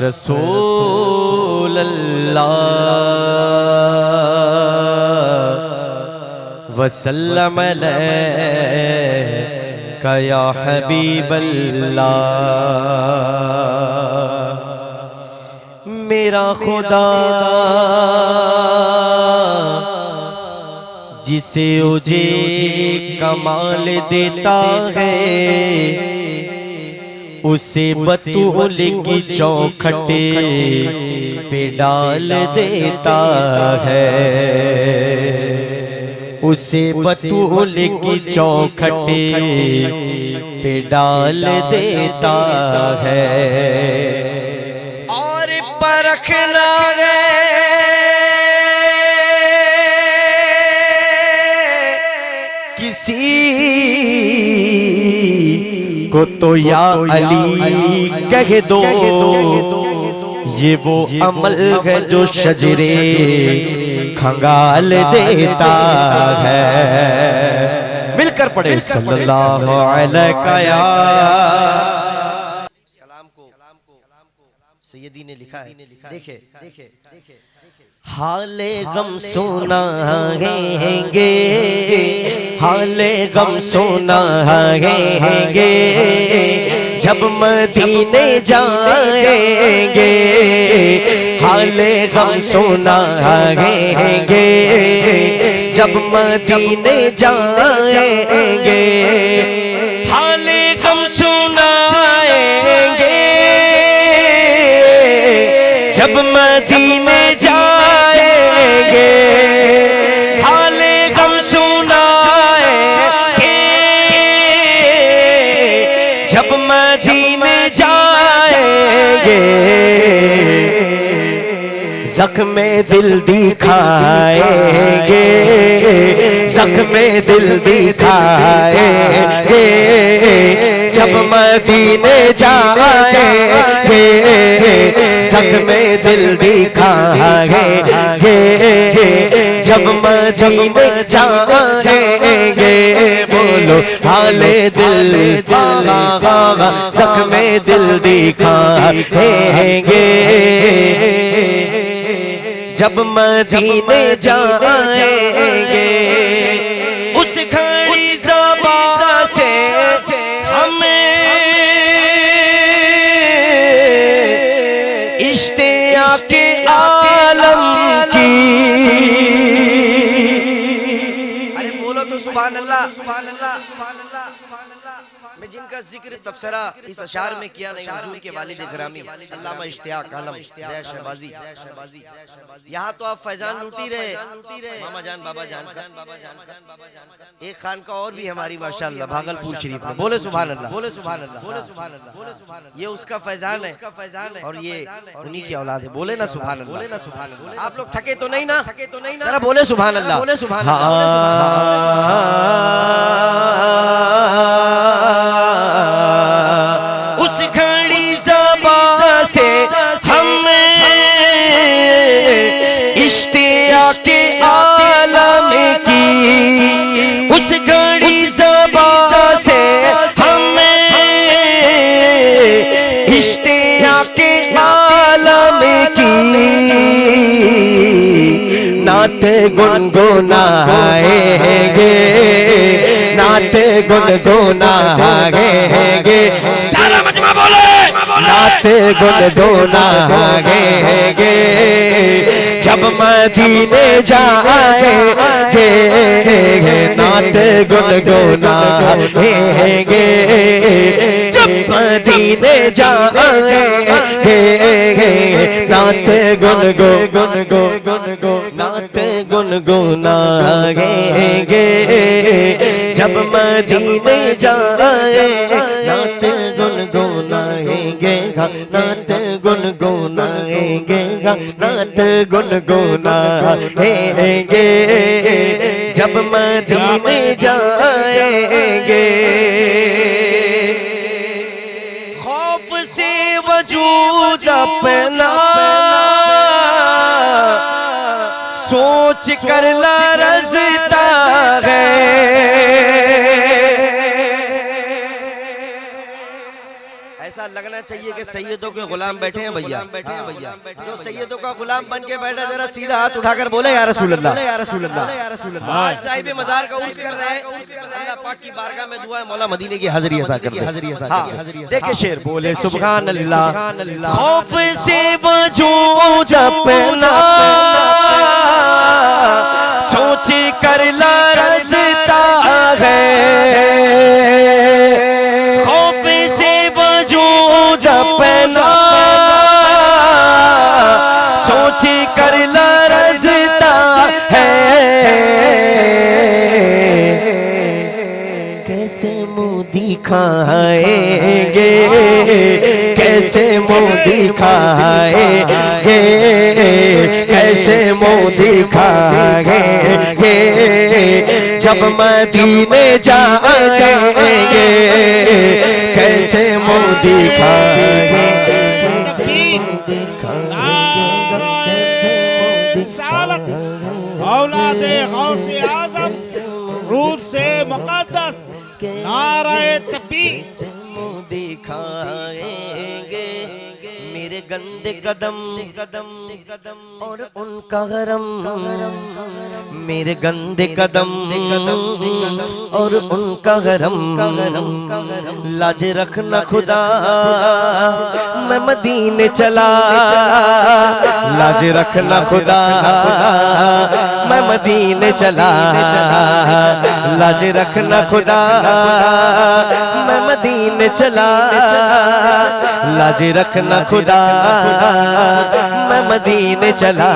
रसूल अल्लाह वसल्लम अलैका या हबीब अल्लाह। मेरा खुदा जिसे उजे कमाल देता है उसे बतूल की चौखटे पे डाल देता है, उसे बतूल की चौखटे पे डाल देता है। और परखना है किसी को तो या अली कह दो, ये वो अमल है जो शजरे खंगाल देता है। मिलकर पढ़े सल्लल्लाहु अलैहि या कलाम को सैयदी ने लिखा है। देखे हाले गम सुनाएंगे, हाले गम सुनाएंगे जब मदीने जाएंगे, हाले गम सुनाएंगे जब मदीने जाएंगे, हाले गम सुनाएंगे जब मदीने जाएंगे, हाले गम सुनाएंगे जब मदीने जाएंगे, ज़ख्म दिल दिखाएंगे, ज़ख्म दिल दिखाएंगे जब मदीने जाएंगे, ज़ख्म दिल दिखाएंगे जब मदीने जाएंगे। बोलो हाले दिल ज़ख्म दिल दिखाएंगे जब मदीने जाएंगे। उस घड़ी ज़बां से हमें इश्तियाक़े आलम की, अरे बोलो तो सुभान अल्लाह, सुभान अल्लाह, सुभान अल्लाह, सुभान अल्लाह। मैं जिनका जिक्र तफसरा इस अशार में किया नहीं, हुजूर के वालिद गिरामी अल्लामा इश्तियाक़ आलम ज़ैद शहबाज़ी, यहाँ तो आप फैजान लूटी रहे मामा जान बाबा जान का। एक खान का और भी हमारी माशाअल्लाह भागलपुर शरीफ में। बोले सुभान अल्लाह, बोले सुभान अल्लाह, बोले सुभान अल्लाह, बोले सुभान अल्लाह। ये उसका फैजान है और ये उन्हीं की औलाद है। बोले ना सुभान अल्लाह, बोले ना सुभान अल्लाह। आप लोग थके तो नहीं ना, थके तो नहीं ना, जरा बोले सुभान अल्लाह, बोले सुभान अल्लाह। उस घड़ी ज़बां से हमें इश्तियाक़े आलम की, उस घड़ी ज़बां से हमें इश्तियाक़े आलम की नात गुनगुनाएंगे, नात गुनगुनाएंगे, सारा मजमा बोले नात गुनगुनाएंगे जब मदीने जाएंगे, नात गुनगुनाएंगे जब मदीने जाएंगे, नात गुनगुनाएंगे नात गुनगुनाएंगे जब मदीने जाएंगे, नात गुनगुनाएंगे, नात गुनगुनाएंगे, नात गुनगुनाएंगे जब मदीने जाएंगे। खौफ से वजूद अपना सोच कर लरज़ता है, ऐसा लगना चाहिए कि सैयदों के गुलाम बैठे हैं भैया, बैठे हैं भैया। जो सैयदों का गुलाम बन के बैठा जरा सीधा हाथ उठाकर बोले या रसूल अल्लाह, या रसूल अल्लाह, या रसूल अल्लाह। आज साहिब मजार का उर्स कर रहे हैं, अल्लाह पाक की बारगाह में दुआ है मौला मदीने की हाजिरी अता कर दे, हाजिरी अता कर दे। देखिए शेर बोले सुभान अल्लाह, खौफ से वजूद अपना सोच कर लरज़ता है, खौफ से वजूद अपना सोच कर लरज़ता है। कैसे मुँह दिखाएंगे, कैसे मुँह दिखाएंगे, कैसे मुँह दिखाएंगे जब मदीने जाएंगे, कैसे मुँह दिखाएंगे, कैसे मुँह दिखाएंगे। औलादे गौसे आज़म रूह से मुक़द्दस नारे तकबीर दिखाएंगे मेरे गंदे कदम कदम कदम और उनका गरम, मेरे गंदे कदम कदम और उनका गरम। लाज रखना खुदा मैं मदीने चला, लाज रखना खुदा मैं मदीने चला, लाज रखना खुदा मैं मदीने चला, लाज रखना खुदा मैं मदीने चला।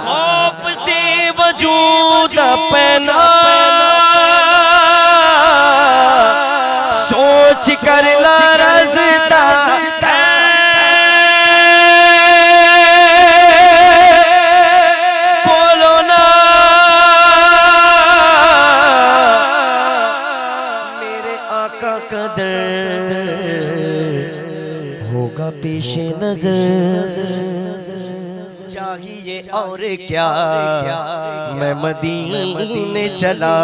खौफ से वजूद अपना सोच कर लरज़ता है, बोलो ना मेरे आका का दर होगा पेशे नजर। चाहिए और क्या मैं मदीने चला,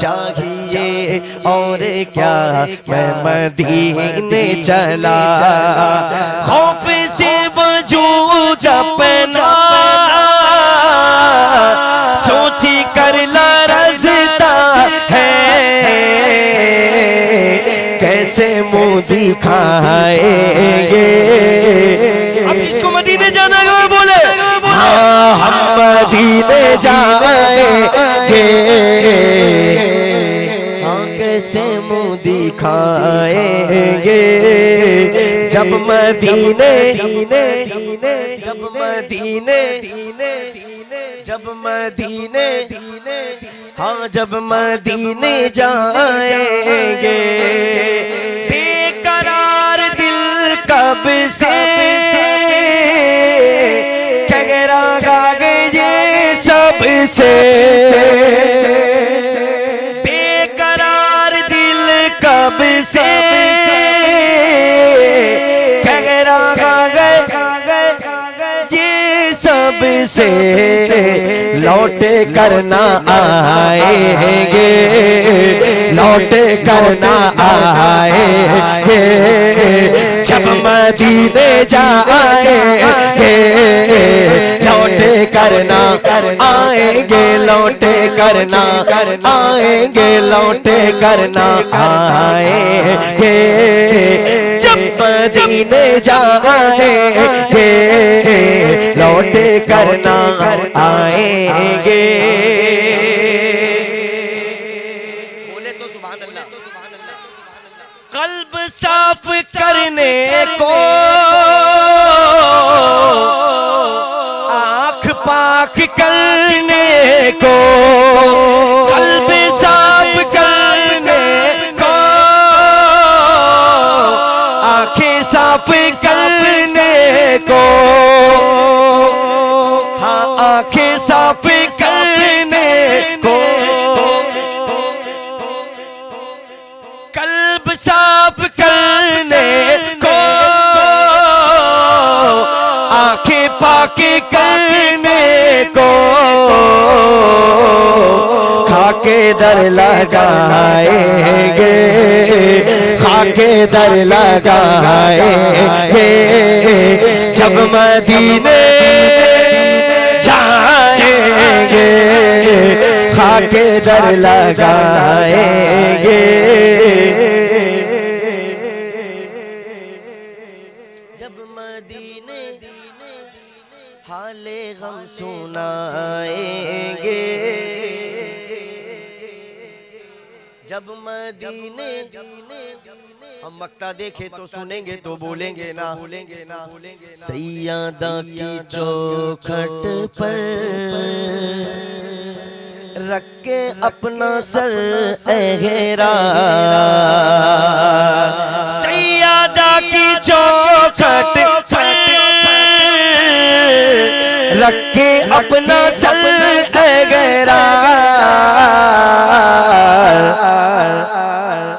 चाहिए और क्या मैं मदीने चला। खौफ से वजूद अपना सोची कर लरज़ता है, कैसे मुँह दिखाएंगे। अब जिसको मदीने जाना है वो बोले हाँ हम मदीने जाएंगे, हाँ कैसे मुँह दिखाएंगे जब मदीने, जब मदीने, जब मदीने, हाँ जब मदीने जाएंगे। बेकरार दिल कब से कह रहा ये सबसे, बेकरार दिल कब से कह रहा ये सबसे, लौट करना आएंगे, लौट करना आएंगे जब मदीने जाएंगे, लौट करना आएंगे, लौट करना आएंगे, लौट करना आएंगे जब मदीने जाएंगे, लौट करना आएंगे। बोले तो सुभान अल्लाह। कल्ब साफ करने को आँख पाक करने को, कल्ब साफ करने को आँखें साफ करने को, हाँ आँखें साफ करने को, कल्ब साफ करने को, आँखें पाक करने को, खाके दर लगाएंगे खाके दर लगाएंगे जब मदीने जाएंगे, खाके दर लगाएंगे जब मदीने हाले गम सुनाएंगे, जब मदीने हम मक्ता देखे तो सुनेंगे तो बोलेंगे ना, सैयदा की चौखट पर रख के अपना सर एगेरा, सैयदा की चौखट पर रख के अपना सर एगेरा,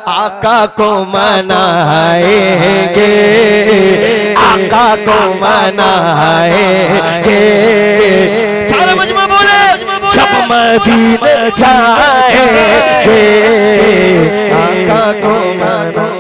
आका को मनाएंगे, आका को मनाएंगे, सारा मजमा बोले जब मदीने जाएंगे, आका को मनाएंगे।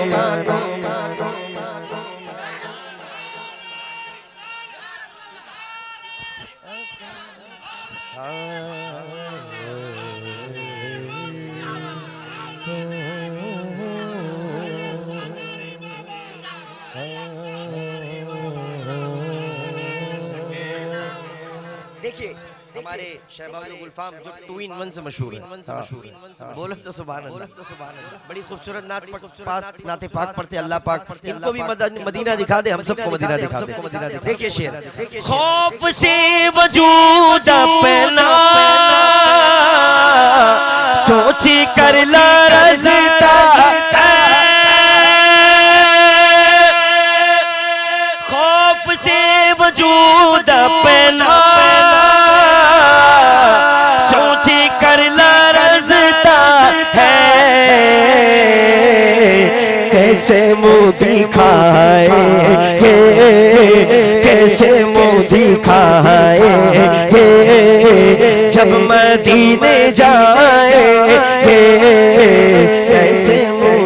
देखिए हमारे शहबाज गुलफाम जो 2 in 1 से मशहूर है, बोलो तो सुभान अल्लाह, बड़ी खूबसूरत नाते पाक पढ़ते अल्लाह पाक इनको भी मदीना दिखा दे, हम सबको मदीना दिखा दे। देखिए शेर, खौफ से वजूद अपना सोची कर लरज़ता है, खौफ से वजूद अपना सोची कर लरज़ता है, कैसे मुँह दिखाएंगे, कैसे मुँह दिखाएंगे जब मदीने जाएंगे, कैसे मुँह